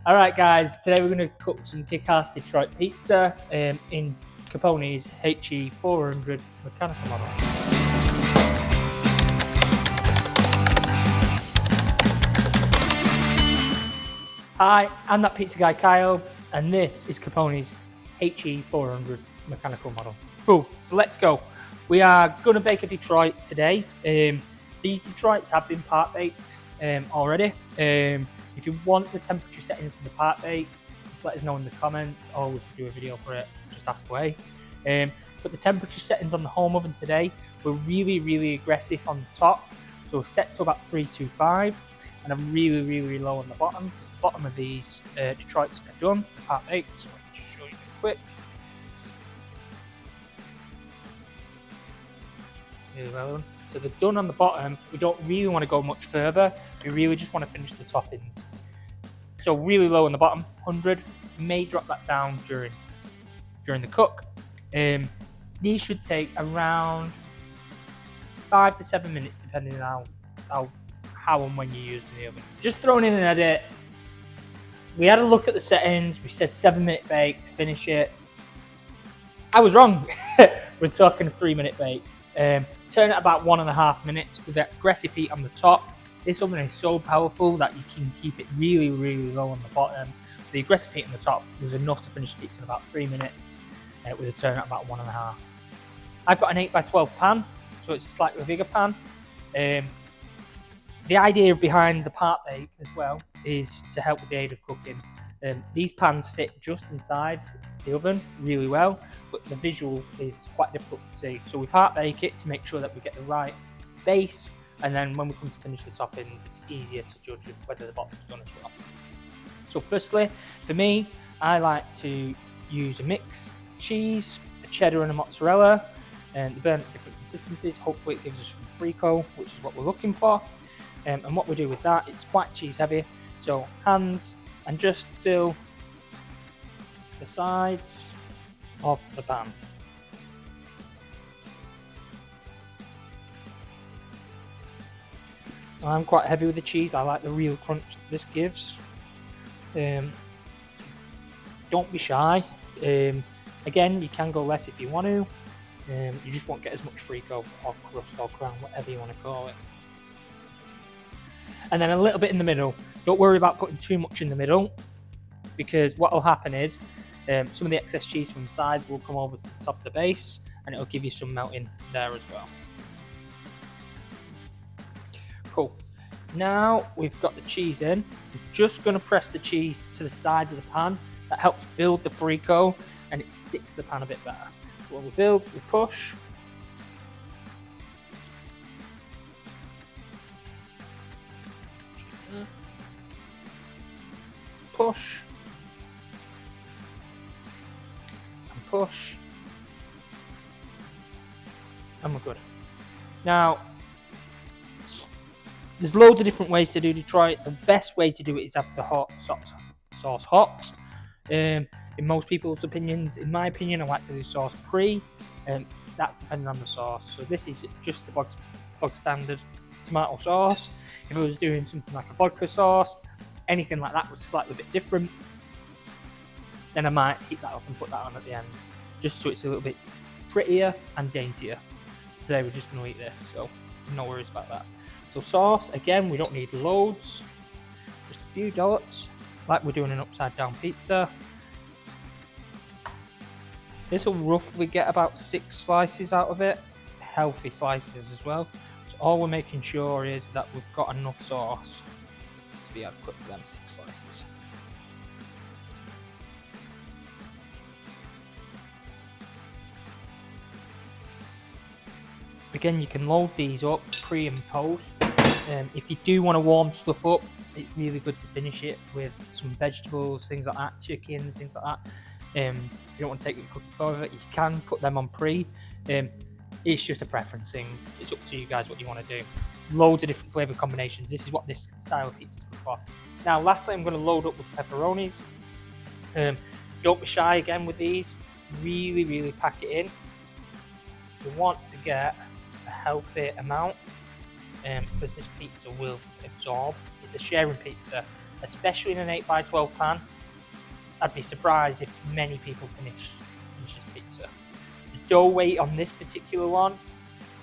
Alright guys, today we're going to cook some kick-ass Detroit pizza in Capone's HE400 mechanical model. Hi, I'm that pizza guy Kyle, and this is Capone's HE400 mechanical model. Cool, so let's go. We are going to bake a Detroit today. These Detroits have been part baked already. If you want the temperature settings for the part bake, just let us know in the comments, or we can do a video for it. Just ask away. But the temperature settings on the home oven today were really aggressive on the top, so set to about 325, and I'm really low on the bottom because the bottom of these Detroits are done, part baked. So let me just show you quick. Really well done. So they're done on the bottom. We don't really want to go much further. We really just want to finish the toppings. So really low on the bottom, 100. You may drop that down during the cook. These should take around 5 to 7 minutes, depending on how and when you use the oven. Just throwing in an edit. We had a look at the settings. We said 7-minute bake to finish it. I was wrong. We're talking a 3-minute bake. Turn it about 1.5 minutes with that aggressive heat on the top. This oven is so powerful that you can keep it really low on the bottom. The aggressive heat on the top was enough to finish the pizza in about 3 minutes with a turn at about 1.5. I've got an 8x12 pan, so it's a slightly bigger pan. The idea behind the part bake as well is to help with the aid of cooking. These pans fit just inside the oven really well, but the visual is quite difficult to see. So we part bake it to make sure that we get the right base, and then when we come to finish the toppings, it's easier to judge whether the bottom's done as well. So firstly, for me, I like to use a mix cheese, a cheddar and a mozzarella, and they burn at different consistencies. Hopefully it gives us some frico, which is what we're looking for. And what we do with that, it's quite cheese heavy, so hands, and just fill the sides of the pan. I'm quite heavy with the cheese. I like the real crunch this gives. Don't be shy. Again, you can go less if you want to. You just won't get as much frico or crust or crown, whatever you want to call it. And then a little bit in the middle. Don't worry about putting too much in the middle, because what will happen is some of the excess cheese from the side will come over to the top of the base, and it'll give you some melting there as well. Cool. Now we've got the cheese in. We're just going to press the cheese to the side of the pan. That helps build the frico, and it sticks to the pan a bit better. So when we build, we push. Push. And push. And we're good. Now, there's loads of different ways to do Detroit. The best way to do it is have the hot sauce hot. In most people's opinions, in my opinion, I like to do sauce pre, and that's depending on the sauce. So this is just the bog standard tomato sauce. If I was doing something like a vodka sauce, anything like that was slightly a bit different, then I might heat that up and put that on at the end, just so it's a little bit prettier and daintier. Today we're just going to eat this, so no worries about that. So sauce, again, we don't need loads, just a few dollops, like we're doing an upside down pizza. This will roughly get about 6 slices out of it, healthy slices as well. So all we're making sure is that we've got enough sauce to be adequate for them 6 slices. Again, you can load these up pre and post. If you do want to warm stuff up, it's really good to finish it with some vegetables, things like that, chicken, things like that. If you don't want to take the cooking further, you can put them on pre. It's just a preference thing. It's up to you guys what you want to do. Loads of different flavour combinations. This is what this style of pizza is good for. Now, lastly, I'm going to load up with pepperonis. Don't be shy again with these. Really pack it in. You want to get a healthy amount, because this pizza will absorb. It's a sharing pizza, especially in an 8x12 pan. I'd be surprised if many people finish this pizza. The dough weight on this particular one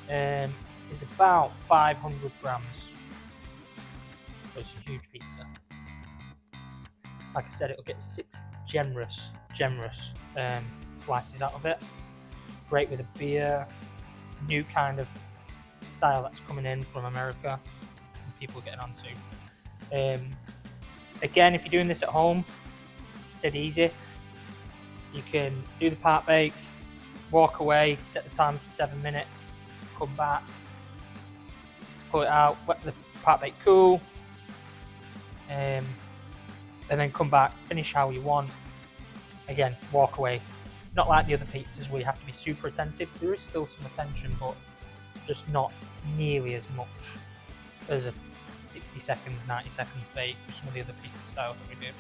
is about 500 grams. So it's a huge pizza. Like I said, it'll get 6 generous slices out of it. Great with a beer. New kind of style that's coming in from America and people are getting onto. Again, if you're doing this at home, dead easy. You can do the part bake, walk away, set the timer for 7 minutes, come back, pull it out, let the part bake cool, and then come back, finish how you want. Again, walk away. Not like the other pizzas where you have to be super attentive. There is still some attention, but just not nearly as much as a 60 seconds, 90 seconds bake with some of the other pizza styles that we do.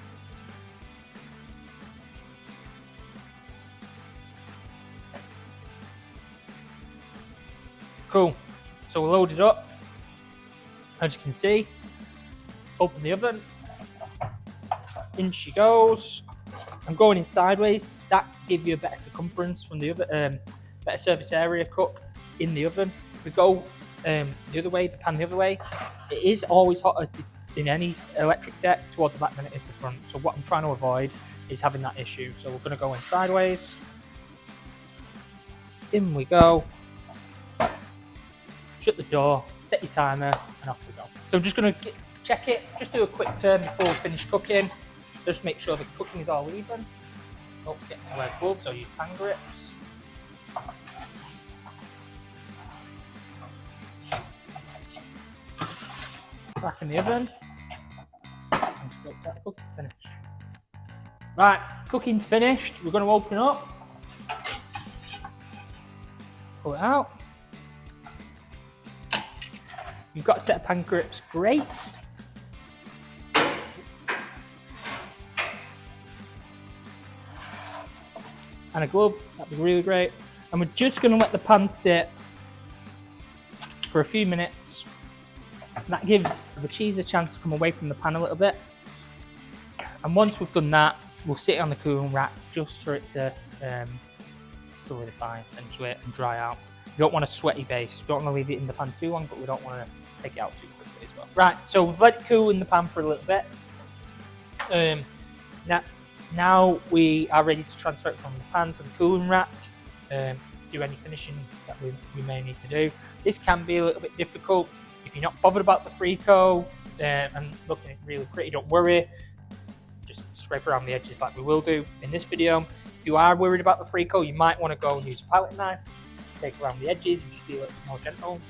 Cool, so we'll load it up. As you can see, open the oven, in she goes. I'm going in sideways, that gives you a better circumference from the other, better surface area cut in the oven. If we go the other way, the pan the other way, it is always hotter in any electric deck towards the back than it is the front. So what I'm trying to avoid is having that issue. So we're going to go in sideways. In we go. Shut the door, set your timer, and off we go. So I'm just going to check it, just do a quick turn before we finish cooking. Just make sure the cooking is all even. Don't forget to wear gloves or use pan grips. Back in the oven. And just wait for that cooking to finish. Right, cooking's finished. We're going to open up. Pull it out. You've got a set of pan grips, great. And a glove, that'd be really great. And we're just going to let the pan sit for a few minutes. And that gives the cheese a chance to come away from the pan a little bit. And once we've done that, we'll sit it on the cooling rack just for it to solidify essentially and dry out. You don't want a sweaty base. We don't want to leave it in the pan too long, but we don't want to take it out too quickly as well. Right, so we've let it cool in the pan for a little bit. Now we are ready to transfer it from the pan to the cooling rack. Do any finishing that we may need to do. This can be a little bit difficult. If you're not bothered about the frico and looking really pretty, don't worry. Just scrape around the edges like we will do in this video. If you are worried about the frico, you might want to go and use a palette knife, take around the edges and just be a little bit more gentle.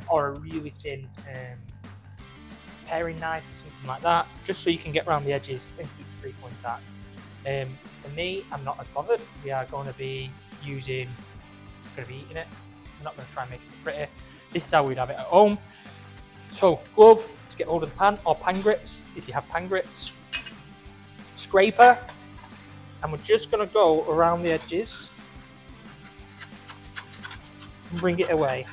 Or a really thin paring knife or something like that, just so you can get around the edges and keep the frico intact. For me, I'm not as bothered. We are going to be eating it. I'm not going to try and make it pretty. This is how we'd have it at home. So, glove to get hold of the pan, or pan grips if you have pan grips. Scraper, and we're just going to go around the edges and bring it away.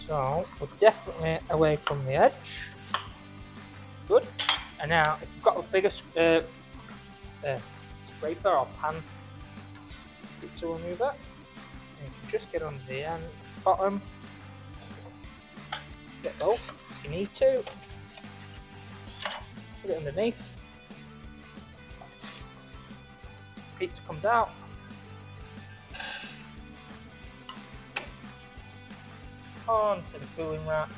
So we're definitely away from the edge. Good. And now, if you've got a bigger scraper or pan pizza remover, you can just get on the end, bottom. Get both if you need to. Put it underneath. Pizza comes out. Onto the cooling rack,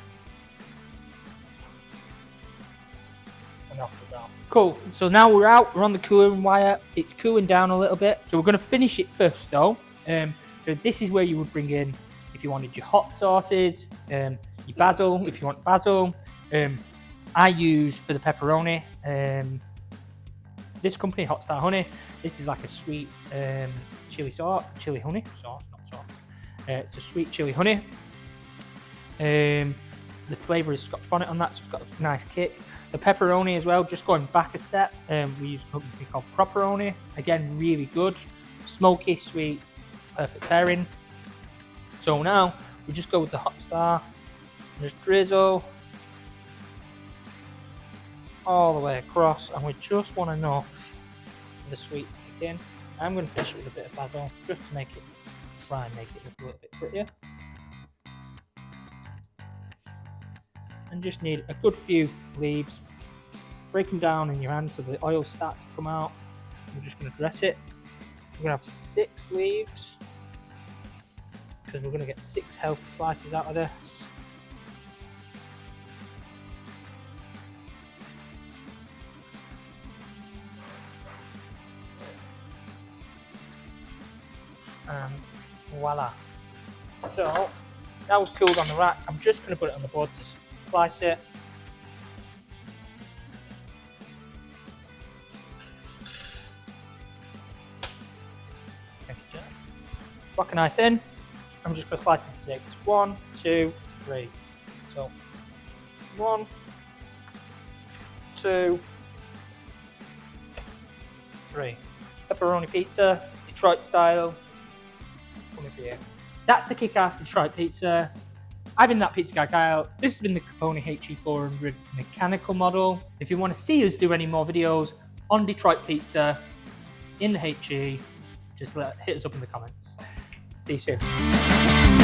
and off we go. Cool, so now we're out, we're on the cooling wire, it's cooling down a little bit, so we're going to finish it first though. So this is where you would bring in, if you wanted your hot sauces, your basil, if you want basil. I use for the pepperoni, this company, Hot Star Honey. This is like a sweet chili honey sauce, not sauce. It's a sweet chili honey. The flavour is Scotch bonnet on that, so it's got a nice kick. The pepperoni as well, just going back a step, we use something called Properoni. Again, really good. Smoky, sweet, perfect pairing. So now we just go with the hot star and just drizzle all the way across, and we just want enough for the sweet to kick in. I'm going to finish it with a bit of basil just to make it, try and make it look a little bit prettier. And just need a good few leaves. Break them down in your hand so the oils start to come out. We're just going to dress it. We're going to have 6 leaves because we're going to get 6 healthy slices out of this. And voila. So that was cooled on the rack. I'm just going to put it on the board to slice it. Thank you, Jack. Whack a knife in. I'm just going to slice into 6. 1, 2, 3. So 1, 2, 3. Pepperoni pizza, Detroit style. Coming for you. That's the kick-ass Detroit pizza. I've been that pizza guy, Kyle. This has been the Capone HE400 mechanical model. If you want to see us do any more videos on Detroit pizza in the HE, just hit us up in the comments. See you soon.